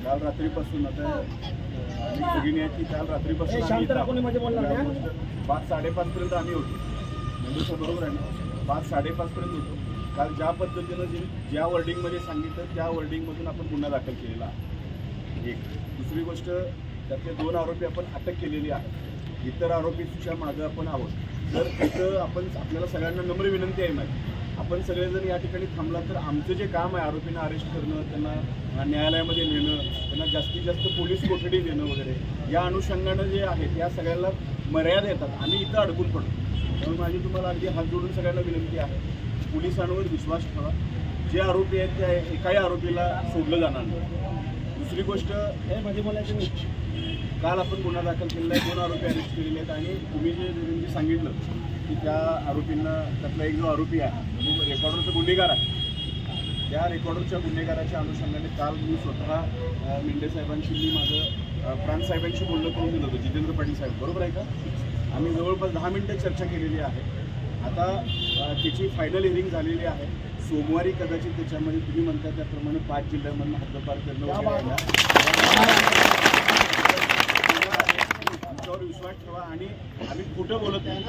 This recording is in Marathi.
काल रात्रीपासून आता सगळी आहे की काल रात्रीपासून 5-5:30 पर्यंत आम्ही होतो. म्हणजे बरोबर आहे ना, 5-5:30 पर्यंत होतो. काल ज्या पद्धतीनं ज्या वर्डिंगमध्ये सांगितलं त्या वर्डिंगमधून आपण गुन्हा दाखल केलेला आहे. एक दुसरी गोष्ट, त्यातले 2 आरोपी आपण अटक केलेली आहे. इतर आरोपीच्या मागं आपण आहोत. तर इथं आपल्याला सगळ्यांना नम्र विनंती आहे माहिती, आपण सगळेजण या ठिकाणी थांबला तर आमचं जे काम आहे आरोपींना अरेस्ट करणं, त्यांना न्यायालयामध्ये नेणं, त्यांना जास्तीत जास्त पोलीस कोठडी देणं वगैरे, या अनुषंगानं जे आहेत या सगळ्याला मर्यादा येतात. आम्ही इथं अडकून पडतो. त्यामुळे माझी तुम्हाला अगदी हात जोडून सगळ्यांना विनंती आहे, पोलिसांवर विश्वास ठेवा. जे आरोपी आहेत त्या एकाही आरोपीला सोडलं जाणार नाही. दुसरी गोष्ट हे म्हणजे मला काल आपण गुन्हा दाखल केलेला आहे, 2 आरोपी अरेस्ट केलेले आहेत. आणि तुम्ही जे सांगितलं की त्या आरोपींना, त्यातला एक जो आरोपी आहे जो रेकॉर्डरचा गुन्हेगार आहे, त्या रेकॉर्डरच्या गुन्हेगाराच्या अनुषंगाने काल मी स्वतः मेंढे साहेबांशी, मी माझं प्रांत साहेबांशी बोलणं करून दिलं होतं, जितेंद्र पाटील साहेब, बरोबर आहे का? आम्ही जवळपास 10 मिनिटं चर्चा केलेली आहे. आता त्याची फायनल हिअरिंग झालेली आहे. सोमवारी कदाचित त्याच्यामध्ये तुम्ही म्हणता त्याप्रमाणे 5 जिल्ह्यांमधून हद्दपार करणं आमच्यावर विश्वास ठेवा. आणि आम्ही खोटं बोलत नाही.